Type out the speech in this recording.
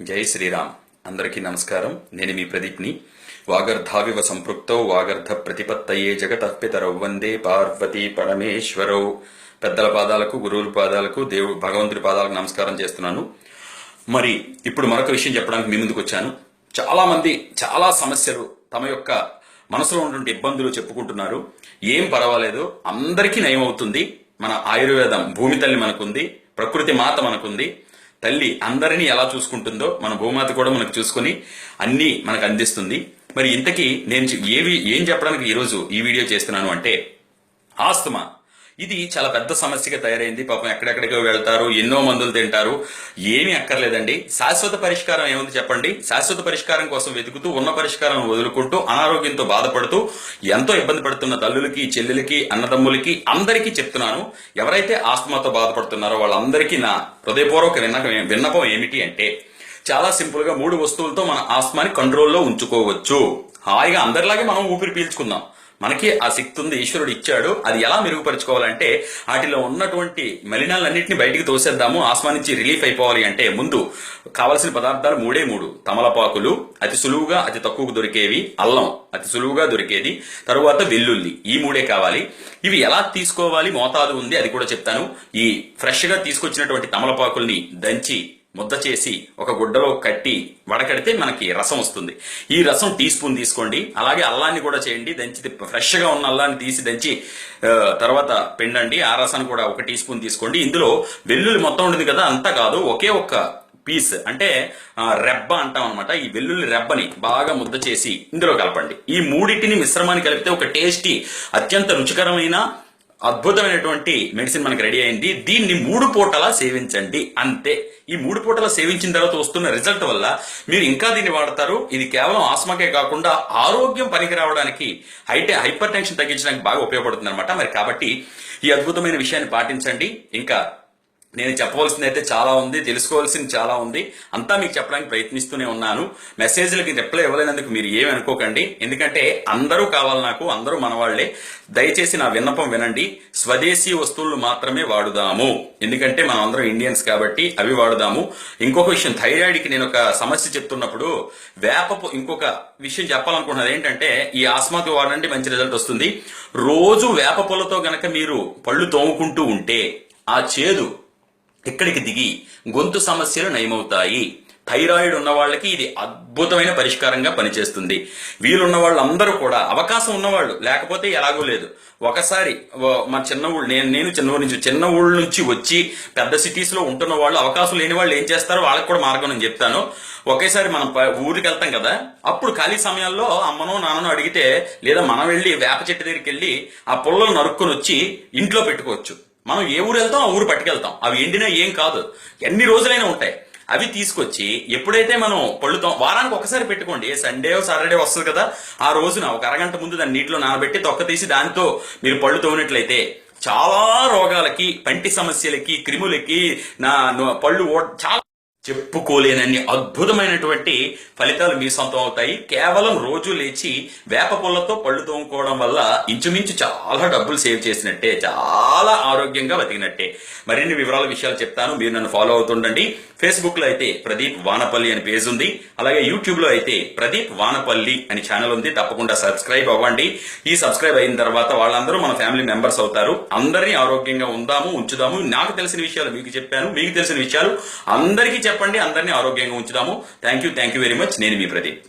జై శ్రీరామ్. అందరికీ నమస్కారం. నేను మీ ప్రదీప్ని. వాగర్ధావివ సంపృక్తో వాగర్ధ ప్రతిపత్తయే జగతః పితరౌ వందే పార్వతీ పరమేశ్వరౌ. పెద్దల పాదాలకు, గురువుల పాదాలకు, దేవుడు భగవంతుడి పాదాలకు నమస్కారం చేస్తున్నాను. మరి ఇప్పుడు మరొక విషయం చెప్పడానికి మీ ముందుకు వచ్చాను. చాలా మంది చాలా సమస్యలు, తమ యొక్క మనసులో ఉన్నటువంటి ఇబ్బందులు చెప్పుకుంటున్నారు. ఏం పర్వాలేదు, అందరికీ నయం అవుతుంది. మన ఆయుర్వేదం, భూమి తల్లి మనకుంది, ప్రకృతి మాత మనకుంది. తల్లి అందరినీ ఎలా చూసుకుంటుందో మన భూమాత కూడా మనకు చూసుకుని అన్ని మనకు అందిస్తుంది. మరి ఇంతకీ నేను ఏం చెప్పడానికి ఈరోజు ఈ వీడియో చేస్తున్నాను అంటే, ఆస్తమా ఇది చాలా పెద్ద సమస్యగా తయారైంది. పాపం ఎక్కడెక్కడికో వెళ్తారు, ఎన్నో మందులు తింటారు, ఏమీ అక్కర్లేదండి. శాశ్వత పరిష్కారం ఏముంది చెప్పండి? శాశ్వత పరిష్కారం కోసం వెతుకుతూ ఉన్న పరిష్కారం వదులుకుంటూ అనారోగ్యంతో బాధపడుతూ ఎంతో ఇబ్బంది పడుతున్న తల్లులకి, చెల్లెలకి, అన్నదమ్ములకి అందరికీ చెప్తున్నాను. ఎవరైతే ఆస్తమాతో బాధపడుతున్నారో వాళ్ళందరికీ నా హృదయపూర్వక విన్నపం ఏమిటి అంటే, చాలా సింపుల్ గా 3 వస్తువులతో మన ఆస్తమాని కంట్రోల్లో ఉంచుకోవచ్చు. హాయిగా అందరిలాగే మనం ఊపిరి పీల్చుకుందాం. మనకి ఆ శక్తి ఉంది, ఈశ్వరుడు ఇచ్చాడు. అది ఎలా మెరుగుపరుచుకోవాలంటే, వాటిలో ఉన్నటువంటి మలినాలన్నింటినీ బయటికి తోసేద్దాము. ఆస్మా నుంచి రిలీఫ్ అయిపోవాలి అంటే ముందు కావలసిన పదార్థాలు 3 తమలపాకులు, అతి సులువుగా అతి తక్కువకు దొరికేవి. అల్లం అతి సులువుగా దొరికేది. తరువాత వెల్లుల్లి, ఈ 3 కావాలి. ఇవి ఎలా తీసుకోవాలి, మోతాదు ఉంది, అది కూడా చెప్తాను. ఈ ఫ్రెష్ గా తీసుకొచ్చినటువంటి తమలపాకుల్ని దంచి ముద్ద చేసి ఒక గుడ్డలో కట్టి వడకడితే మనకి రసం వస్తుంది. ఈ రసం టీ స్పూన్ తీసుకోండి. అలాగే అల్లాన్ని కూడా చేయండి. దంచి ఫ్రెష్ గా ఉన్న అల్లాన్ని తీసి దంచి తర్వాత పిండండి. ఆ రసాన్ని కూడా 1 టీ స్పూన్ తీసుకోండి. ఇందులో వెల్లుల్లి మొత్తం ఉంటుంది కదా, అంతా కాదు, ఒకే ఒక్క పీస్ అంటే రెబ్బ అంటాం అనమాట. ఈ వెల్లుల్లి రెబ్బని బాగా ముద్ద చేసి ఇందులో కలపండి. ఈ 3 మిశ్రమాన్ని కలిపితే ఒక టేస్టీ, అత్యంత రుచికరమైన, అద్భుతమైనటువంటి మెడిసిన్ మనకి రెడీ అయింది. దీన్ని 3 పూటలా సేవించండి, అంతే. ఈ 3 పూటలా సేవించిన తర్వాత వస్తున్న రిజల్ట్ వల్ల మీరు ఇంకా దీన్ని వాడతారు. ఇది కేవలం ఆస్మాకే కాకుండా ఆరోగ్యం పనికి రావడానికి, హైపర్ టెన్షన్ తగ్గించడానికి బాగా ఉపయోగపడుతుంది అనమాట. మరి కాబట్టి ఈ అద్భుతమైన విషయాన్ని పాటించండి. ఇంకా నేను చెప్పవలసింది అయితే చాలా ఉంది, తెలుసుకోవాల్సింది చాలా ఉంది. అంతా మీకు చెప్పడానికి ప్రయత్నిస్తూనే ఉన్నాను. మెసేజ్లకి రిప్లై ఇవ్వలేనందుకు మీరు ఏమి అనుకోకండి. ఎందుకంటే అందరూ కావాలి నాకు, అందరూ మనవాళ్లే. దయచేసి నా విన్నపం వినండి. స్వదేశీ వస్తువులు మాత్రమే వాడుదాము. ఎందుకంటే మనం అందరం ఇండియన్స్ కాబట్టి అవి వాడుదాము. ఇంకొక విషయం, థైరాయిడ్కి నేను ఒక సమస్య చెప్తున్నప్పుడు ఇంకొక విషయం చెప్పాలనుకుంటున్నది ఏంటంటే, ఈ ఆస్మాకి వాడండి, మంచి రిజల్ట్ వస్తుంది. రోజు వేప పూలతో గనక మీరు పళ్ళు తోముకుంటూ ఉంటే ఆ చేదు ఇక్కడికి దిగి గొంతు సమస్యలు నయమవుతాయి. థైరాయిడ్ ఉన్న వాళ్ళకి ఇది అద్భుతమైన పరిష్కారంగా పనిచేస్తుంది. వీలున్న వాళ్ళందరూ కూడా, అవకాశం ఉన్నవాళ్ళు, లేకపోతే ఎలాగో లేదు. ఒకసారి మా చిన్న ఊళ్ళు, నేను చిన్న ఊళ్ళ నుంచి వచ్చి పెద్ద సిటీస్ లో ఉంటున్న వాళ్ళు, అవకాశం లేని వాళ్ళు ఏం చేస్తారో వాళ్ళకి కూడా మార్గం నేను చెప్తాను. ఒకేసారి మనం ఊరికి వెళ్తాం కదా, అప్పుడు ఖాళీ సమయాల్లో అమ్మనో నాన్ననో అడిగితే, లేదా మనం వెళ్ళి వేప చెట్టు దగ్గరికి వెళ్ళి ఆ పుల్లలు నరుక్కుని వచ్చి ఇంట్లో పెట్టుకోవచ్చు. మనం ఏ ఊరు వెళ్తాం ఆ ఊరు పట్టుకెళ్తాం. అవి ఎండినా ఏం కాదు, ఎన్ని రోజులైనా ఉంటాయి. అవి తీసుకొచ్చి ఎప్పుడైతే మనం పళ్ళుతాం, వారానికి ఒకసారి పెట్టుకోండి. సండే సాటర్డే వస్తుంది కదా, ఆ రోజున ఒక అరగంట ముందు దాన్ని నీటిలో నానబెట్టి తొక్క తీసి దాంతో మీరు పళ్ళు తోమినట్లయితే చాలా రోగాలకి, పంటి సమస్యలకి, క్రిములకి, పళ్ళు చాలా చెప్పుకోలేనన్ని అద్భుతమైనటువంటి ఫలితాలు మీ సొంతం అవుతాయి. కేవలం రోజు లేచి వేప పుల్లతో పళ్ళు తోముకోవడం వల్ల ఇంచుమించు చాలా డబ్బులు సేవ్ చేసినట్టే, చాలా ఆరోగ్యంగా బతికినట్టే. మరిన్ని వివరాల విషయాలు చెప్తాను, మీరు నన్ను ఫాలో అవుతుండండి. ఫేస్బుక్ లో అయితే ప్రదీప్ వానపల్లి అని పేజ్ ఉంది. అలాగే యూట్యూబ్ లో అయితే ప్రదీప్ వానపల్లి అని ఛానల్ ఉంది. తప్పకుండా సబ్స్క్రైబ్ అవ్వండి. ఈ సబ్స్క్రైబ్ అయిన తర్వాత వాళ్ళందరూ మన ఫ్యామిలీ మెంబర్స్ అవుతారు. అందరినీ ఆరోగ్యంగా ఉంచుదాము. నాకు తెలిసిన విషయాలు మీకు చెప్పాను, మీకు తెలిసిన విషయాలు అందరికీ చెప్పండి. అందరినీ ఆరోగ్యంగా ఉంచుదాము. Thank you very much. నేను మీ ప్రదీప్.